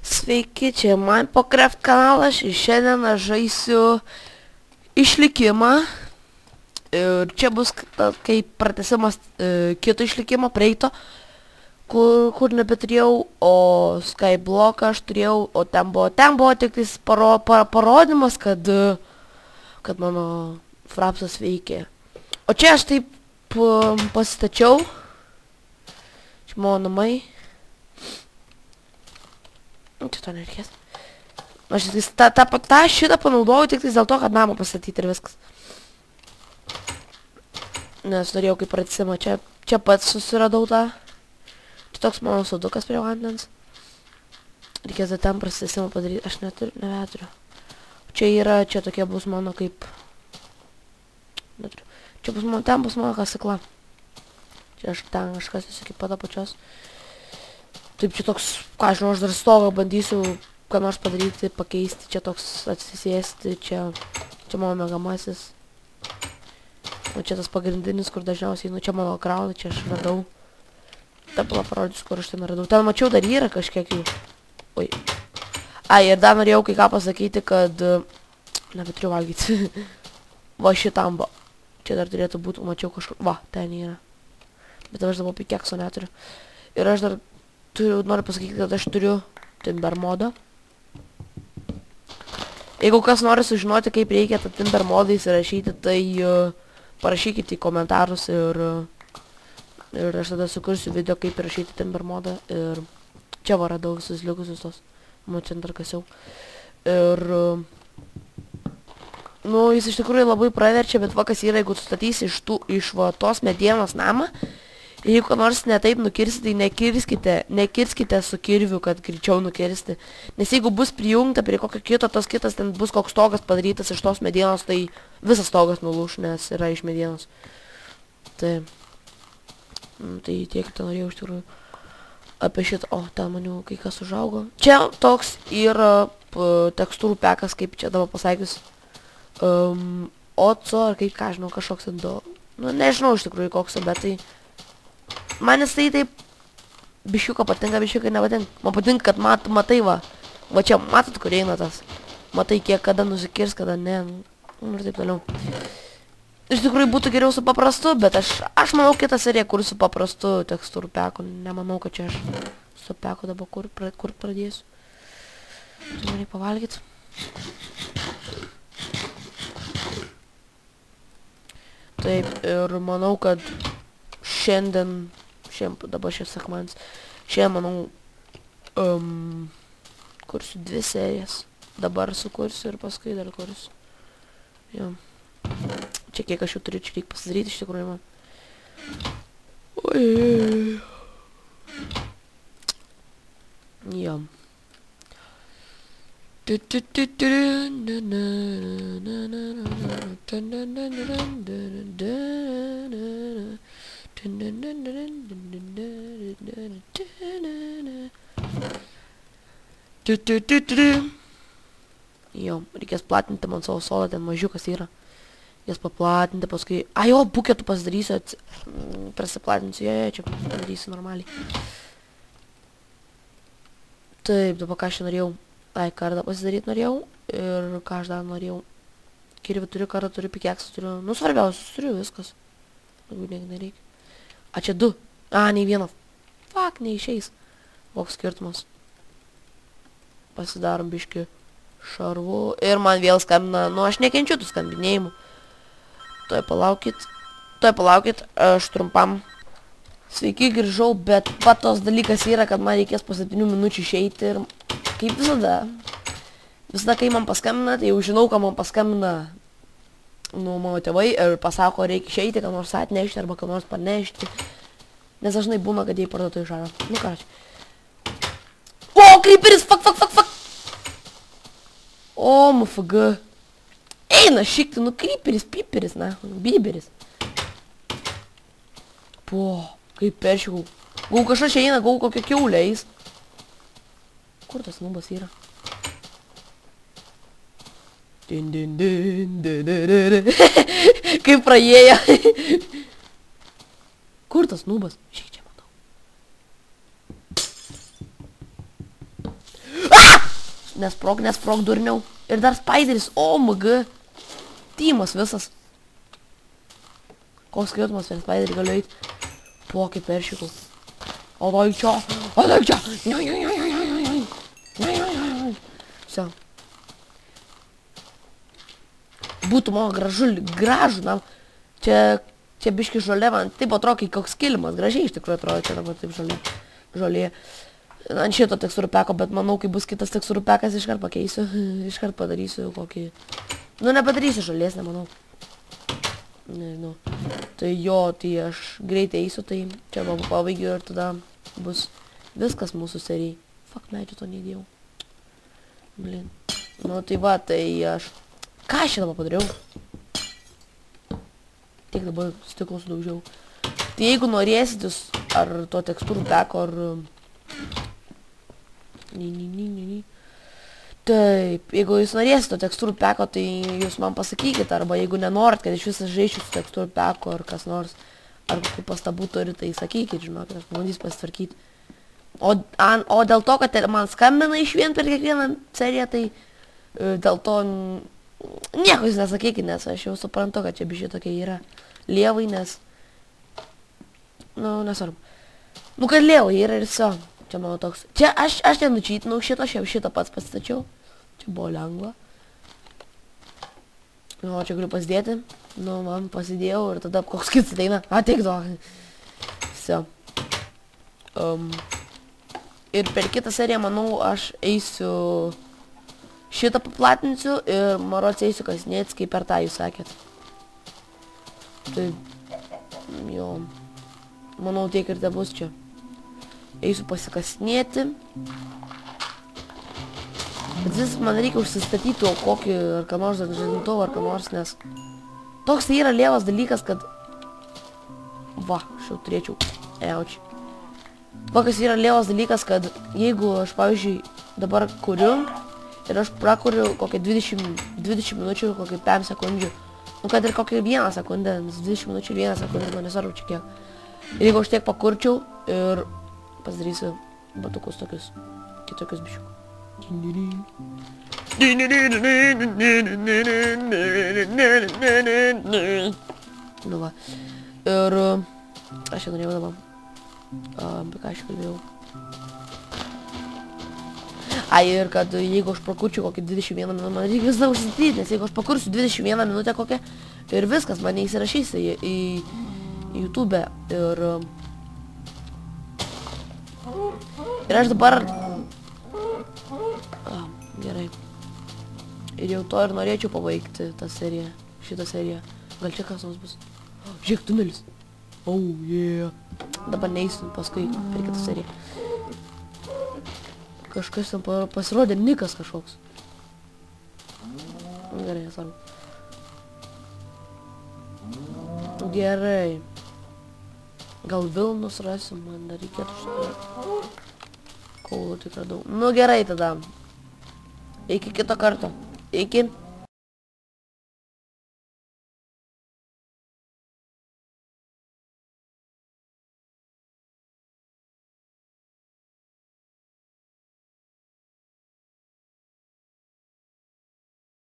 Sveiki, čia Minecraft kanalas ir šiandien aš žaisiu išlikimą. Ir čia bus kaip pratęsimas kito išlikimo prieito, kur nebeturėjau, o Skyblock aš turėjau, o ten buvo tik tais parodymas, kad mano frapsas veikia. O čia aš taip pasistačiau. Čia mano namai. Čia to nereikės. Aš tą šitą panaudojau tik dėl to, kad namą pastatyti ir viskas. Nes norėjau kaip pratęsimą. Čia pats susiradau tą. Čia toks mano sodukas prie vandens. Reikės ten pratęsimą padaryti. Aš neveturiu. Čia yra, čia tokie bus mano kaip... Neturiu. Čia bus mano, ten bus mano kasykla. Čia aš ten kažkas esu kaip pada pačios. Taip, čia toks, ką žinau, aš dar stogą bandysiu, ką nors padaryti, pakeisti, čia toks atsisėsti, čia mano mėgamasis. O čia tas pagrindinis, kur dažniausiai, nu čia mano kraulai, čia aš radau. Taip, parodysiu, kur aš ten radau. Ten mačiau dar yra kažkiek jų. Oi. Ai, ir dar norėjau kai ką pasakyti, kad... Nebeturiu valgyti. Va, šitam va. Čia dar turėtų būti, mačiau kažkur. Va, ten yra. Bet aš dabar pikekso neturiu. Ir aš dar... Noriu pasakyti, kad aš turiu Timber modą. Jeigu kas nori sužinoti, kaip reikia tą Timber modą įsirašyti, tai parašykite į komentarus ir aš tada sukursiu video, kaip įrašyti Timber modą. Ir čia va radau visus likusius tos. Čia dar kasiau. Ir... Nu, jis iš tikrųjų labai praverčia, bet va kas yra, jeigu sustatysi iš va tos medienos namą, ir jeigu nors netaip nukirsite, tai nekirskite su kirviu, kad greičiau nukirsti. Nes jeigu bus prijungta prie kokio kito, tas kitas ten bus koks stogas padarytas iš tos medienos, tai visas stogas nulūš, nes yra iš medienos. Tai tiek ten norėjau iš tikrųjų apie šitą. O, ten maniau kai kas užaugo. Čia toks yra tekstūrų pekas, kaip čia dabar pasakius. Oco, ar kaip ką žinau, kažkoks ten Nu, nežinau iš tikrųjų koks, bet tai... Man jis tai taip biškiuką patinka, biškiuką nepatinka. Man patinka, kad matai va. Va čia, matot, kur eina tas. Matai, kiek kada nusikirs, kada ne. Nu, ir taip toliau. Iš tikrųjų būtų geriau su paprastu, bet aš manau kitą seriją, kur su paprastu tekstūrų peku. Nemanau, kad čia aš su peku dabar kur pradėsiu. Tai man reikia pavalgyti. Taip, ir manau, kad šiandien, dabar šis sekmadienis, šiandien, manau, kursiu 2 serijas. Dabar sukursiu ir paskui dar kursiu. Jo. Čia kiek aš jau turiu, čia reikia pasidaryti iš tikrųjų man. Oi. Jo. Jo, reikės platinti man savo sodą, ten mažiukas yra. Jas paplatinti, paskui... A, jo, buketų pasidarysiu, prasiplatinsiu, čia padarysiu normaliai. Taip, dabar ką aš norėjau. Ai, kardą pasidaryti norėjau. Ir ką aš dar norėjau. Kirvį turiu, kardą turiu, pikeksą turiu. Nu, svarbiausius turiu, viskas. Daugiau nieko nereikia. A, čia 2. A, nei vienas. Fuck, neišeis. Koks skirtumas. Pasidarom biškį šarvų. Ir man vėl skambina. Nu, aš nekenčiu tų skambinėjimų. Tuoj palaukit. Aš trumpam. Sveiki, grįžau, bet patos dalykas yra, kad man reikės po 7 minučių išeiti ir kaip visada. Visada, kai man paskambina, tai jau žinau, kad man paskambina mano tėvai ir pasako, reikia išeiti, ką nors atnešti arba ką nors parnešti. Nes dažnai būna, kad jie parduotų iš žalą. Nu, ką čia. O, kryperis, fuck. O, MFG. Eina šikti, nu, kryperis, piperis, na, biberis. Po, kaip peršikau. Gal kažkas čia eina, gal kokia kiaulė eis. Kur tas nubas yra? Kaip praėjo. Kur tas nubas? Šiek čia matau. Nesprog durniau. Ir dar Spideris, OMG. Tymas visas. Koks skirtumas, vien Spiderį galiu eit. Po, kaip peršikau. Ateik čia. Все. Būtų mano gražų nam. Čia biški žolė, man taip atrodo, kai koks kilimas. Gražiai iš tikrųjų atrodo, čia dabar taip žolė. Ant šito tekstūrų peko, bet manau, kai bus kitas tekstūrų pekas, iškart pakeisiu. Iškart padarysiu kokį... Nu, nepadarysiu žolės, nemanau. Nežinau. Tai jo, tai aš greitai eisiu, tai čia pabaigiu ir tada bus viskas mūsų serijai. Fuck, medžių to neįdėjau. Blin. Nu, tai va, tai aš... Ką aš čia dabar padariau? Tiek dabar stiklo sudaužiau. Tai jeigu norėsit jūs ar to tekstūrų peko, ar... Taip, jeigu jūs norėsit to tekstūrų peko, tai jūs man pasakykit, arba jeigu nenorit, kad iš visą žaišiu su tekstūrų peko, ar kas nors, ar kokių pastabų turi, tai sakykit, žinokit, aš pabandys pasitvarkyti. O dėl to, kad man skambina iš vien per kiekvieną seriją, tai dėl to nieko jūs nesakykit, nes aš jau suprantu, kad čia biškai tokie yra lievai, nes... Nu, nesvarbu. Nu, kad lievai yra ir viso. Čia mano toks. Čia aš nenučytinau šito, aš jau šitą pats pasistačiau. Čia buvo lengva. Nu, čia galiu pasidėti. Nu, man pasidėjau ir tada koks kits ateina. Ateik to. Viso. Ir per kitą seriją, manau, aš eisiu... Šitą paplatinsiu ir maroc eisiu kasinėtis, kaip per tą jūs sakėt. Tai... Jo... Manau, tiek ir te bus čia. Eisiu pasikasinėti. Bet vis man reikia užsistatyti kokį ar ką nors žadintuvą ar ką nors, nes... Toks tai yra lievas dalykas, kad... Va, aš jau turėčiau. Eučiai. Toks yra lievas dalykas, kad jeigu aš, pavyzdžiui, dabar kuriu ir aš prakuriu kokią 20 minučių, kokią 5 sekundžių. Nu, kad ir kokią 1 sekundę, 20 minučių 1 sekundę, man nesvarbu čia kiek. Ir jeigu aš tiek pakurčiau ir pasidarysiu batukus tokius, kitokius biščiukų. Nu va. Ir aš čia norėjau dabar. Apie ką aš kalbėjau. Ai, ir kad jeigu aš prakurčiau kokį 21 minutę, man reikia visą užsistatyti, nes jeigu aš pakursiu 21 minutę kokią ir viskas, man neįsirašys į YouTube ir aš dabar... Gerai. Ir jau to ir norėčiau pabaigti tą seriją, šitą seriją. Gal čia kas nors bus? Žiūrėk, tunelis. Oh, yeah. Dabar neįsiu paskui per kitą seriją. Kažkas ten pasirodė, Nikas kažkoks. Gerai, nesvarbu. Gerai. Gal Vilnus rasiu, man dar reikėtų šitą. Kaulų tik radau. Nu gerai tada. Iki kito karto. Iki.